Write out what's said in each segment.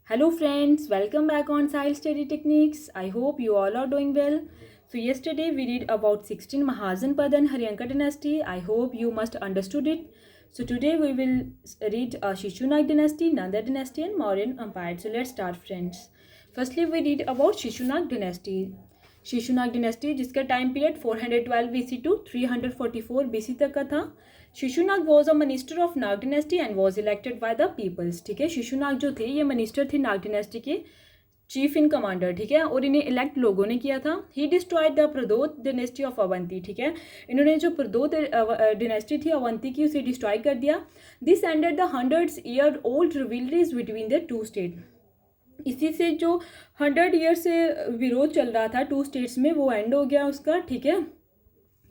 Hello friends, welcome back on Sahil Study Techniques. I hope you all are doing well. So yesterday we read about 16 Mahajanpad and Haryanka dynasty. I hope you must understood it. So today we will read Shishunak dynasty, Nanda dynasty and Mauryan Empire. So let's start friends. Firstly we read about Shishunak dynasty. Shishunaga dynasty जिसका time period 412 BC to 344 BC तक का था. Shishunaga was a minister of Naga dynasty and was elected by the peoples. ठीक है, शिशुनाग जो थे ये minister थे नाग डिनेस्टी के, चीफ इन कमांडर. ठीक है, और इन्हें इलेक्ट लोगों ने किया था. He destroyed the Pradyota dynasty of Avanti. ठीक है, इन्होंने जो प्रदोत डिनेस्टी थी अवंती की उसे डिस्ट्रॉय कर दिया. This ended the 100 year old rivalries between the two state. इसी से जो 100 ईयर से विरोध चल रहा था टू स्टेट्स में वो एंड हो गया उसका. ठीक है,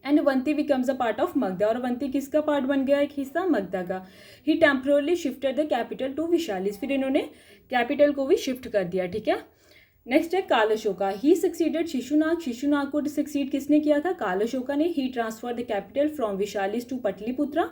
and Avanti becomes a part of Magadha. और अवंती किसका पार्ट बन गया, एक हिस्सा मगधा का. He temporarily shifted the capital to Vaishali. फिर इन्होंने कैपिटल को भी शिफ्ट कर दिया. ठीक है, नेक्स्ट है काल अशोका. He succeeded Shishunaga. शिशुनाग को सक्सीड किसने किया था, काल अशोका ने. He transfer the capital from Vaishali to Pataliputra.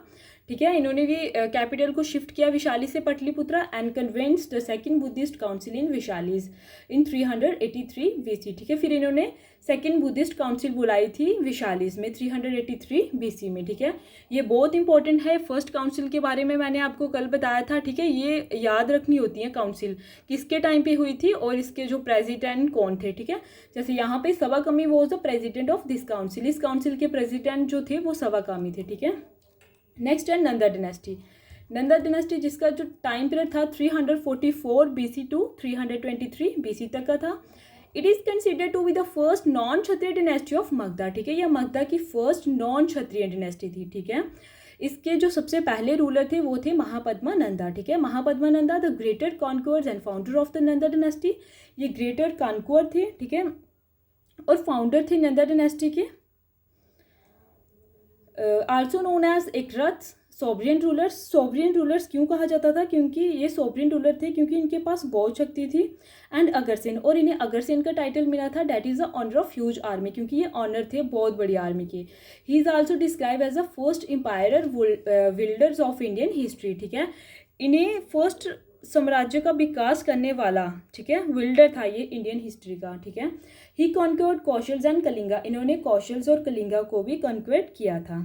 ठीक है, इन्होंने भी कैपिटल को शिफ्ट किया विशाली से Pataliputra. And convened the second Buddhist council in Vaishali in 383 BC. ठीक है, फिर इन्होंने सेकंड बुद्धिस्ट काउंसिल बुलाई थी विशालिस में 383 BC में. ठीक है, ये बहुत इंपॉर्टेंट है. फर्स्ट काउंसिल के बारे में मैंने आपको कल बताया था. ठीक है, ये याद रखनी होती है काउंसिल किसके टाइम पे हुई थी और इसके जो प्रेसिडेंट कौन थे. ठीक है, जैसे यहाँ पे सवा कमी was the president of this council. इस काउंसिल के प्रेसिडेंट जो थे वो सवा कमी थे. ठीक है, नेक्स्ट है नंदा डिनेस्टी. नंदा डिनेस्टी जिसका जो टाइम पीरियड था 344 BC टू 323 BC तक का था. It is considered to be the first non Kshatriya dynasty of Magadha. ठीक है, यह मगधा की फर्स्ट नॉन क्षत्रिय डिनेस्टी थी. ठीक है, इसके जो सबसे पहले रूलर थे वो थे महापद्मा नंदा. ठीक है, Mahapadma Nanda the greater conquers and founder of the Nanda dynasty. ये ग्रेटर कॉन्क्वर थे. ठीक है, और फाउंडर थे नंदा डिनेस्टी के. Also known as Ekarat sovereign rulers. Sovereign rulers क्यों कहा जाता था, क्योंकि ये सोवरियन रूलर थे क्योंकि इनके पास बहुत शक्ति थी. एंड अगरसेन, और इन्हें अगरसेन का टाइटल मिला था that is the owner of huge army, क्योंकि ये ऑनर थे बहुत बड़ी आर्मी के. He is also describe as the first empire builders of Indian history. ठीक है, इन्हें फर्स्ट साम्राज्य का विकास करने वाला, ठीक है, विल्डर था ये इंडियन हिस्ट्री का. ठीक है, ही कॉन्क्वर्ड कौशल्स एंड कलिंगा. इन्होंने कौशल्स और कलिंगा को भी कॉन्क्वर्ड किया था.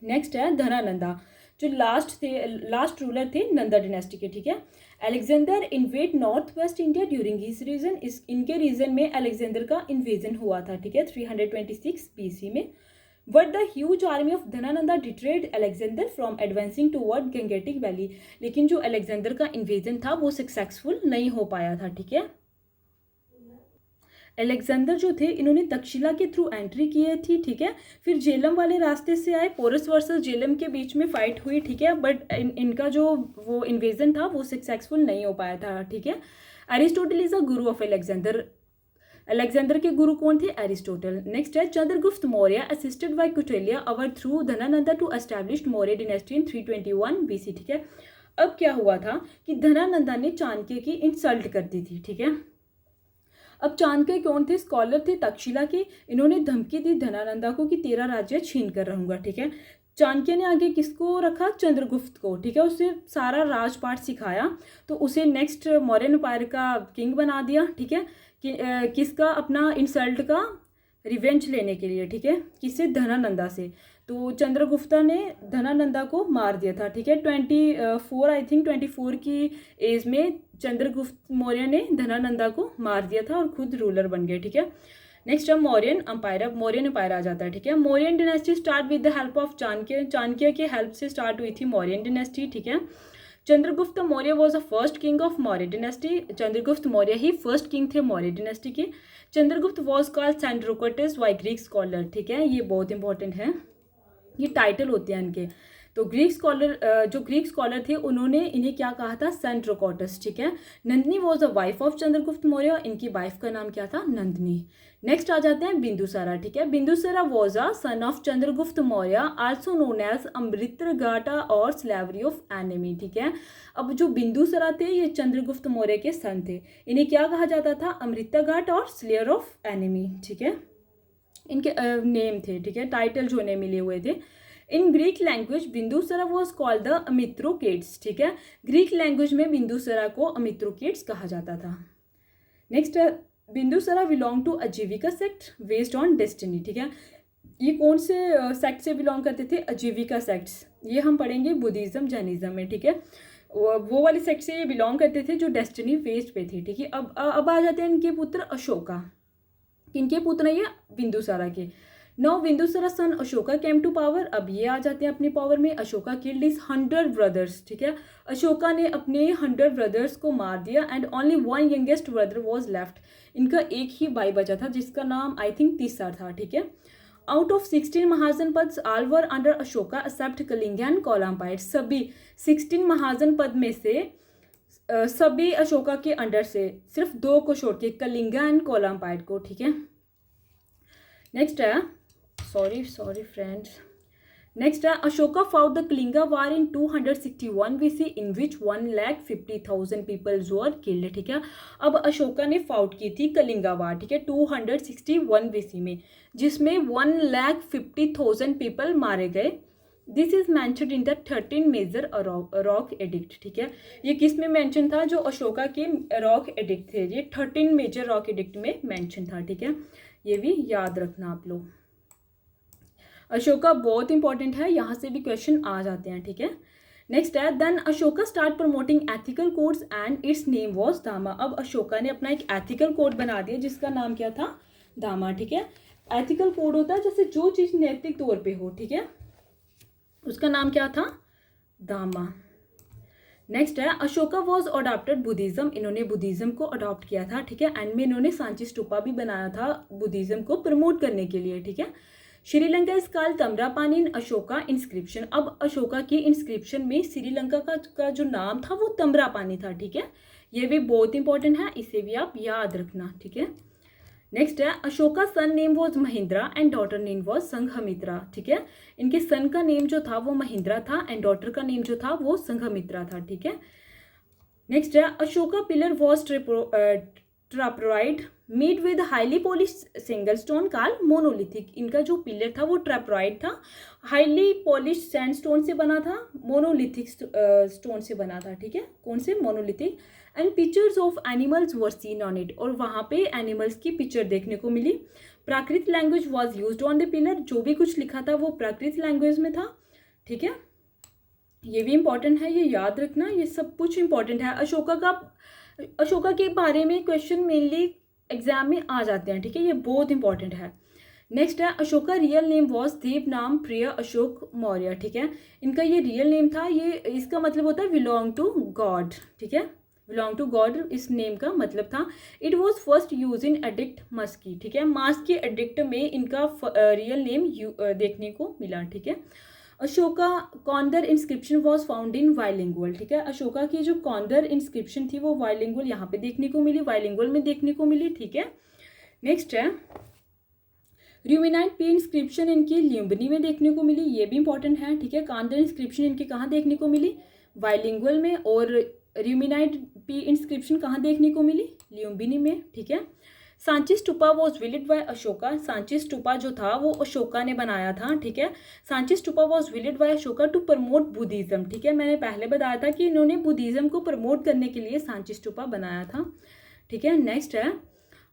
नेक्स्ट है धनानंदा जो लास्ट रूलर थे नंदा डिनेस्टी के. ठीक है, Alexander invade north west India during his reign. इनके रीजन में अलेक्जेंडर का इन्वेजन हुआ था. ठीक है, 326 BC में. But the huge army of Dhanananda deterred Alexander from advancing toward Gangetic valley. लेकिन जो अलेक्जेंडर का इन्वेजन था वो सक्सेसफुल नहीं हो पाया था. ठीक है, अलेक्जेंडर जो थे इन्होंने तक्षशिला के थ्रू एंट्री की थी. ठीक है, फिर जेलम वाले रास्ते से आए. पोरस वर्सेस जेलम के बीच में फाइट हुई. ठीक है, बट इनका जो वो इन्वेजन था वो सक्सेसफुल नहीं हो पाया था. ठीक है, Aristotle is a Guru of Alexander. Alexander के गुरु कौन थे, एरिस्टोटल. नेक्स्ट है Chandragupta Maurya assisted by Kautilya overthrew Dhanananda to establish Maurya dynasty in 321 BC. ठीक है, अब क्या हुआ था कि धनानंदा ने चाणक्य की इंसल्ट कर दी थी. ठीक है, अब चाणक्य कौन थे, स्कॉलर थे तक्षशिला के. इन्होंने धमकी दी धनानंदा को कि तेरा राज्य छीन कर रहूंगा. ठीक है, चाणक्य ने आगे किसको रखा, चंद्रगुप्त को. ठीक है, उसे सारा राजपाट सिखाया तो उसे नेक्स्ट मौर्य एम्पायर का किंग बना दिया. ठीक है, किसका, अपना इंसल्ट का रिवेंज लेने के लिए. ठीक है, किससे, धनानंदा से. तो चंद्रगुप्ता ने धनानंदा को मार दिया था. ठीक है, 24 की एज में चंद्रगुप्त मौर्य ने धनानंदा को मार दिया था और खुद रूलर बन गए. ठीक है, नेक्स्ट अब मौर्यन एम्पायर. अब मौर्यन एम्पायर आ जाता है. ठीक है, Mauryan dynasty start with the help of Chanakya. Chanakya के हेल्प से स्टार्ट हुई थी मौर्यन डिनेस्टी. ठीक है, Chandragupta Maurya was the first king of Maurya dynasty. Chandragupta Maurya he first king थे मौर्य डिनेस्टी के. Chandragupta was called Sandrocottus by Greek scholar. ठीक है, ये बहुत इंपॉर्टेंट है, ये टाइटल होते हैं इनके. तो जो ग्रीक स्कॉलर थे उन्होंने इन्हें क्या कहा था, सेंट्रोकोटस. ठीक है, Nandini was the wife of Chandragupta Maurya. इनकी वाइफ का नाम क्या था, नंदिनी. नेक्स्ट आ जाते हैं बिंदुसारा. ठीक है, Bindusara was a son of Chandragupta Maurya also known as Amritghata और स्लेवरी ऑफ एनिमी. ठीक है, अब जो बिंदुसारा थे ये चंद्रगुप्त मौर्य के सन थे. इन्हें क्या कहा जाता था, अमृतघाट और स्लेयर ऑफ एनिमी. ठीक है, इनके नेम थे. ठीक है, टाइटल जो इन्हें मिले हुए थे. In Greek language Bindusara was called the Amitrochates, ठीक है। ग्रीक लैंग्वेज में बिंदुसरा को अमित्रोकेट्स कहा जाता था। नेक्स्ट है बिंदुसरा बिलोंग टू अजीविका सेक्ट बेस्ड ऑन डेस्टिनी, ठीक है। ये कौन से सेक्ट से बिलोंग करते थे? अजीविका सेक्ट्स। ये हम पढ़ेंगे बुद्धिज्म जैनिज्म में, ठीक है। वो वाली सेक्ट से ये बिलोंग करते थे जो डेस्टिनी बेस्ड पे थी, ठीक है। अब आ जाते हैं इनके पुत्र अशोका। किनके पुत्र हैं ये? बिंदुसारा के। Now Bindusara son Ashoka came to power. अब ये आ जाते हैं अपनी पावर में। अशोका किल्ड हिज 100 ब्रदर्स, ठीक है। अशोका ने अपने 100 ब्रदर्स को मार दिया and only one youngest brother was left. इनका एक ही भाई बचा था जिसका नाम आई थिंक तीसरा था, ठीक है। Out of 16 Mahajanapada all were under Ashoka except Kalinga and कोलम्बाइट। सभी 16 महाजन पद में से सभी अशोका के अंडर से सिर्फ 2 को छोड़ के, कलिंगा एंड कोलम्बाइट को, ठीक है। नेक्स्ट है सॉरी फ्रेंड्स। नेक्स्ट है Ashoka fought the Kalinga war in 261 BC in which 1,50,000 peoples were killed, ठीक है। अब अशोका ने फाउट की थी कलिंगा वार, ठीक है, 261 BC में, जिसमें 1,50,000 पीपल मारे गए। This is mentioned in the 13 major rock edict, ठीक है। ये किस में मेंशन था? जो अशोका के रॉक एडिक्ट थे, ये 13 मेजर रॉक एडिक्ट में मेंशन था, ठीक है। ये भी याद रखना आप लोग। अशोका बहुत इंपॉर्टेंट है, यहाँ से भी क्वेश्चन आ जाते हैं, ठीक है। नेक्स्ट है then Ashoka start promoting ethical codes and its name was Dhamma. अब अशोका ने अपना एक एथिकल कोड बना दिया जिसका नाम क्या था? धामा, ठीक है। एथिकल कोड होता है जैसे जो चीज़ नैतिक तौर पे हो, ठीक है, उसका नाम क्या था? धामा। नेक्स्ट है अशोका वॉज अडॉप्टेड बुद्धिज्म। इन्होंने बुद्धिज्म को अडॉप्ट किया था, ठीक है। एंड में इन्होंने सांची स्तूपा भी बनाया था बुद्धिज्म को प्रमोट करने के लिए, ठीक है। Sri Lanka is called Tamraparni in Ashoka inscription. अब अशोका की इंस्क्रिप्शन में श्रीलंका का जो नाम था वो तम्रापानी था, ठीक है। ये भी बहुत इंपॉर्टेंट है, इसे भी आप याद रखना, ठीक है। नेक्स्ट है Ashoka son name was Mahindra and daughter name was Sanghamitra, ठीक है। इनके सन का नेम जो था वो महिंद्रा था एंड डॉटर का नेम जो था वो संघमित्रा था, ठीक है। नेक्स्ट है Ashoka pillar was trapezoid made with highly polished single stone called monolithic. इनका जो पिलर था वो ट्रैपरॉइड था, हाईली पॉलिश सैंडस्टोन से बना था, मोनोलिथिक स्टोन से बना था, ठीक है। कौन से? Monolithic. And pictures of animals were seen on it. और वहाँ पे एनिमल्स की पिक्चर देखने को मिली। Prakrit language was used on the pillar. जो भी कुछ लिखा था वो प्राकृत लैंग्वेज में था, ठीक है। ये भी इंपॉर्टेंट है, ये याद रखना, ये सब कुछ इंपॉर्टेंट है। अशोका के बारे में क्वेश्चन मेनली एग्जाम में आ जाते हैं, ठीक है, ये बहुत इंपॉर्टेंट है। नेक्स्ट है अशोका रियल नेम वॉज देवनाम प्रिय अशोक मौर्य, ठीक है। इनका ये रियल नेम था, ये इसका मतलब होता है बिलोंग टू गॉड, ठीक है। बिलोंग टू गॉड इस नेम का मतलब था। It was first use in edict Maski, ठीक है। मास्क के एडिक्ट में इनका रियल नेम देखने को मिला, ठीक है। Ashoka Kandahar inscription was found in bilingual, ठीक है। अशोका की जो कौंदर इंस्क्रिप्शन थी वो बाइलिंगुअल यहाँ पे देखने को मिली, बाइलिंगुअल में देखने को मिली, ठीक है। नेक्स्ट है रूमिनाइट पी इंस्क्रिप्शन इनकी ल्यूम्बिनी में देखने को मिली, ये भी इंपॉर्टेंट है, ठीक है। कौंदर इंस्क्रिप्शन इनकी कहाँ देखने को मिली? बाइलिंगुअल में। और रूमिनाइट पी इंस्क्रिप्शन कहाँ देखने को मिली? ल्यूम्बिनी में, ठीक है। Sanchi Stupa was built by Ashoka. Sanchi Stupa जो था वो अशोका ने बनाया था, ठीक है। Sanchi Stupa was built by Ashoka to promote Buddhism, ठीक है। मैंने पहले बताया था कि इन्होंने बुद्धिज्म को प्रमोट करने के लिए सांची स्तूपा बनाया था, ठीक है। नेक्स्ट है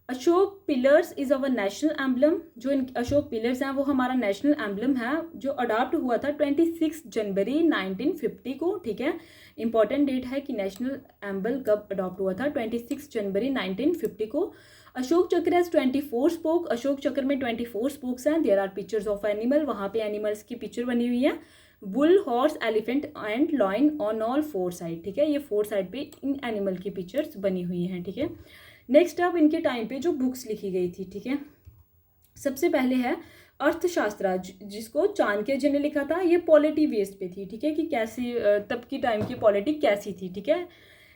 Ashok pillars is our national emblem. जो अशोक पिलर्स हैं वो हमारा नेशनल एम्बलम है, जो अडॉप्ट हुआ था 26 जनवरी 1950 को, ठीक है। इंपॉर्टेंट डेट है कि नेशनल एम्बल कब अडॉप्ट हुआ था, 26 जनवरी 1950 को। अशोक चक्र हैज 24 स्पोक। अशोक चक्र में 24 स्पोक्स हैं। There are pictures of animal, वहाँ पे एनिमल्स की पिक्चर बनी हुई है। Bull, horse, elephant and lion on all 4 side, ठीक है। ये 4 साइड पे इन एनिमल की पिक्चर्स बनी हुई हैं, ठीक है। नेक्स्ट अब इनके टाइम पे जो बुक्स लिखी गई थी, ठीक है। सबसे पहले है अर्थशास्त्र, जिसको चाणक्य ने लिखा था। ये पॉलिटी बेस्ड पे थी, ठीक है, कि कैसी तब की टाइम की पॉलिटी कैसी थी, ठीक है।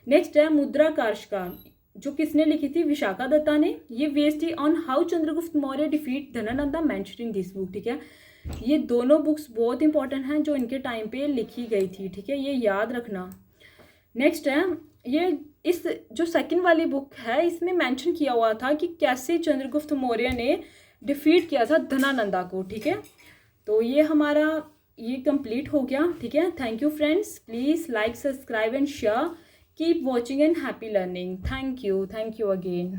नेक्स्ट है मुद्रा कार्षिका, जो किसने लिखी थी? विशाखा दत्ता ने। ये बेस्ड थी on how Chandragupta Maurya defeat Dhanananda mentioned in this book, ठीक है। ये दोनों बुक्स बहुत इंपॉर्टेंट हैं जो इनके टाइम पे लिखी गई थी, ठीक है, ये याद रखना। नेक्स्ट है ये इस जो सेकंड वाली बुक है इसमें मेंशन किया हुआ था कि कैसे चंद्रगुप्त मौर्य ने डिफीट किया था धनानंदा को, ठीक है। तो ये हमारा ये कंप्लीट हो गया, ठीक है। Thank you friends, please like, subscribe and share. Keep watching and happy learning. Thank you again.